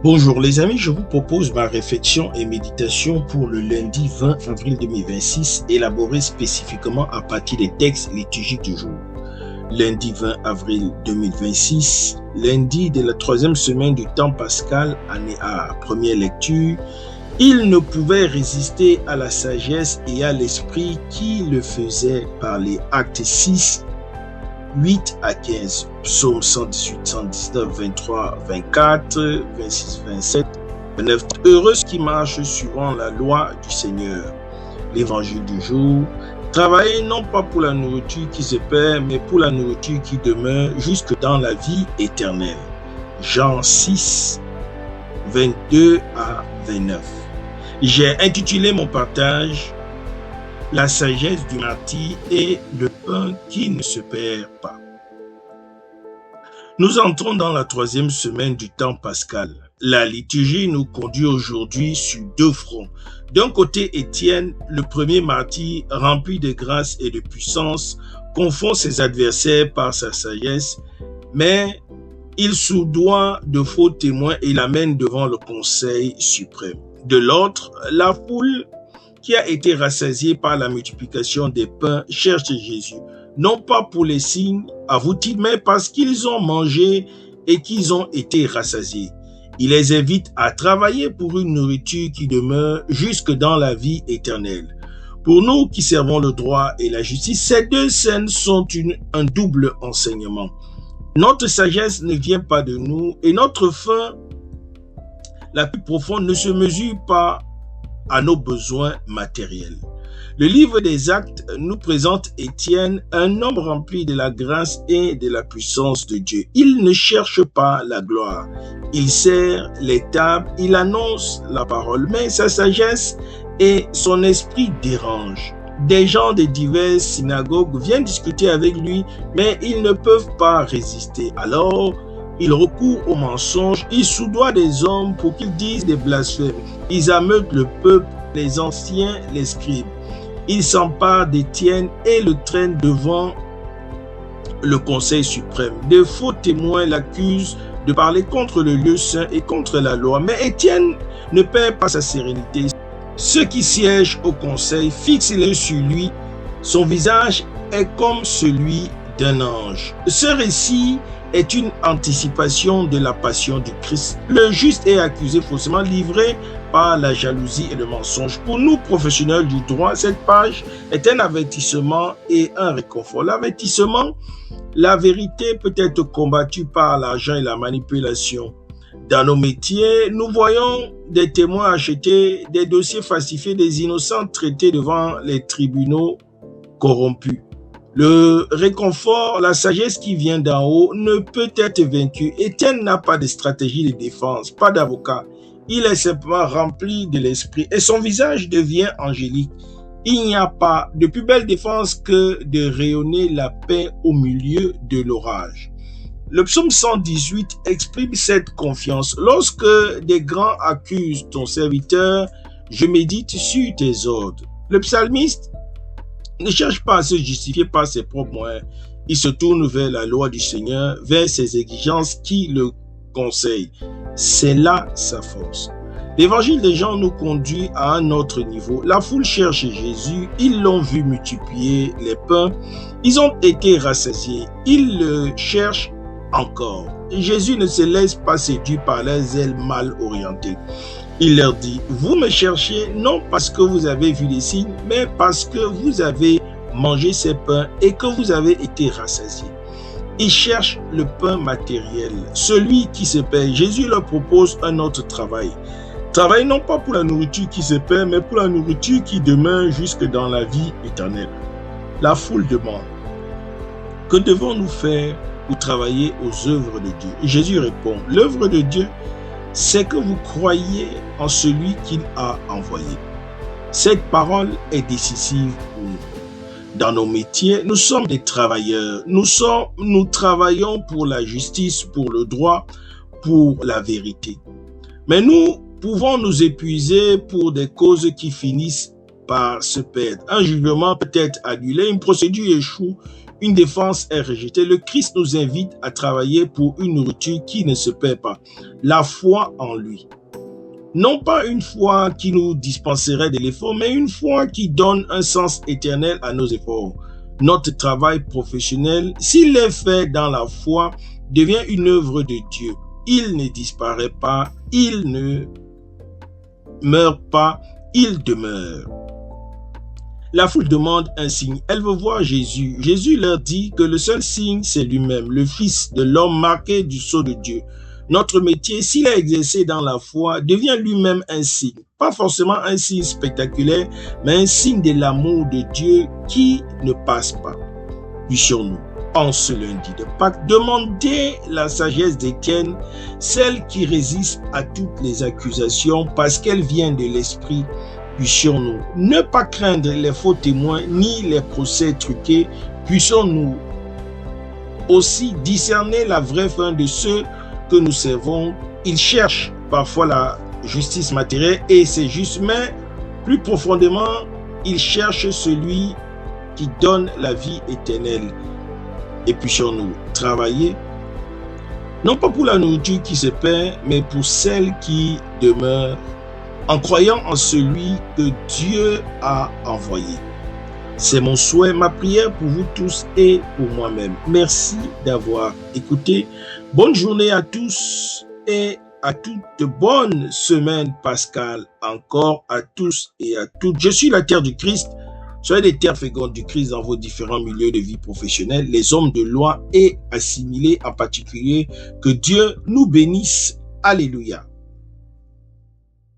Bonjour les amis, je vous propose ma réflexion et méditation pour le lundi 20 avril 2026, élaborée spécifiquement à partir des textes liturgiques du jour. Lundi 20 avril 2026, lundi de la troisième semaine du temps pascal, année A, première lecture. Il ne pouvait résister à la sagesse et à l'esprit qui le faisait parler. Acte 6, 8 à 15, psaume 118, 119, 23, 24, 26, 27, 29. Heureux qui marchent suivant la loi du Seigneur. L'évangile du jour. Travaillez non pas pour la nourriture qui se perd, mais pour la nourriture qui demeure jusque dans la vie éternelle. Jean 6, 22 à 29. J'ai intitulé mon partage la sagesse du martyr et le pain qui ne se perd pas. Nous entrons dans la troisième semaine du temps pascal. La liturgie nous conduit aujourd'hui sur deux fronts. D'un côté, Étienne, le premier martyr, rempli de grâce et de puissance, confond ses adversaires par sa sagesse, mais il soudoie de faux témoins et l'amène devant le Conseil suprême. De l'autre, la foule qui a été rassasiée par la multiplication des pains cherche Jésus, non pas pour les signes, avoue-t-il, mais parce qu'ils ont mangé et qu'ils ont été rassasiés. Il les invite à travailler pour une nourriture qui demeure jusque dans la vie éternelle. Pour nous qui servons le droit et la justice, ces deux scènes sont un double enseignement. Notre sagesse ne vient pas de nous et notre faim la plus profonde ne se mesure pas à nos besoins matériels. Le livre des Actes nous présente Étienne, un homme rempli de la grâce et de la puissance de Dieu. Il ne cherche pas la gloire. Il sert les tables, il annonce la parole, mais sa sagesse et son esprit dérangent. Des gens de diverses synagogues viennent discuter avec lui, mais ils ne peuvent pas résister. Alors, il recourt au mensonge, il soudoie des hommes pour qu'ils disent des blasphèmes. Ils ameutent le peuple, les anciens, les scribes. Il s'empare d'Étienne et le traîne devant le Conseil suprême. De faux témoins l'accusent de parler contre le lieu saint et contre la loi. Mais Étienne ne perd pas sa sérénité. Ceux qui siègent au Conseil fixent les yeux sur lui. Son visage est comme celui d'un ange. Ce récit est une anticipation de la passion du Christ. Le juste est accusé faussement, livré par la jalousie et le mensonge. Pour nous, professionnels du droit, cette page est un avertissement et un réconfort. L'avertissement, la vérité peut être combattue par l'argent et la manipulation. Dans nos métiers, nous voyons des témoins acheter, des dossiers falsifiés, des innocents traités devant les tribunaux corrompus. Le réconfort, la sagesse qui vient d'en haut ne peut être vaincue. Étienne n'a pas de stratégie de défense, pas d'avocat. Il est simplement rempli de l'esprit et son visage devient angélique. Il n'y a pas de plus belle défense que de rayonner la paix au milieu de l'orage. Le psaume 118 exprime cette confiance. Lorsque des grands accusent ton serviteur, je médite sur tes ordres. Le psalmiste ne cherche pas à se justifier par ses propres moyens. Il se tourne vers la loi du Seigneur, vers ses exigences qui le conseillent. C'est là sa force. L'évangile des Jean nous conduit à un autre niveau. La foule cherche Jésus, ils l'ont vu multiplier les pains, ils ont été rassasiés, ils le cherchent encore. Jésus ne se laisse pas séduire par leurs ailes mal orientées. Il leur dit, vous me cherchez non parce que vous avez vu les signes, mais parce que vous avez mangé ces pains et que vous avez été rassasiés. Ils cherchent le pain matériel, celui qui se perd. Jésus leur propose un autre travail. Travail non pas pour la nourriture qui se perd, mais pour la nourriture qui demeure jusque dans la vie éternelle. La foule demande, que devons-nous faire pour travailler aux œuvres de Dieu? Et Jésus répond, l'œuvre de Dieu, c'est que vous croyez en celui qu'il a envoyé. Cette parole est décisive pour nous. Dans nos métiers, nous sommes des travailleurs. Nous travaillons pour la justice, pour le droit, pour la vérité. Mais nous pouvons nous épuiser pour des causes qui finissent par se perdre. Un jugement peut être annulé, une procédure échoue, une défense est rejetée. Le Christ nous invite à travailler pour une nourriture qui ne se perd pas, la foi en lui. Non pas une foi qui nous dispenserait de l'effort, mais une foi qui donne un sens éternel à nos efforts. Notre travail professionnel, s'il est fait dans la foi, devient une œuvre de Dieu. Il ne disparaît pas, il ne meurt pas, il demeure. La foule demande un signe. Elle veut voir Jésus. Jésus leur dit que le seul signe, c'est lui-même, le Fils de l'homme marqué du sceau de Dieu. Notre métier, s'il est exercé dans la foi, devient lui-même un signe. Pas forcément un signe spectaculaire, mais un signe de l'amour de Dieu qui ne passe pas. Puissions-nous, en ce lundi de Pâques, demander la sagesse d'Étienne, celle qui résiste à toutes les accusations parce qu'elle vient de l'Esprit. Puissions-nous ne pas craindre les faux témoins ni les procès truqués. Puissions-nous aussi discerner la vraie fin de ceux que nous servons. Ils cherchent parfois la justice matérielle et c'est juste, mais plus profondément, ils cherchent celui qui donne la vie éternelle. Et puissions-nous travailler, non pas pour la nourriture qui se perd, mais pour celle qui demeure, en croyant en celui que Dieu a envoyé. C'est mon souhait, ma prière pour vous tous et pour moi-même. Merci d'avoir écouté. Bonne journée à tous et à toute bonne semaine pascale encore à tous et à toutes. Je suis la terre du Christ. Soyez des terres fécondes du Christ dans vos différents milieux de vie professionnelle, les hommes de loi et assimilés en particulier. Que Dieu nous bénisse. Alléluia.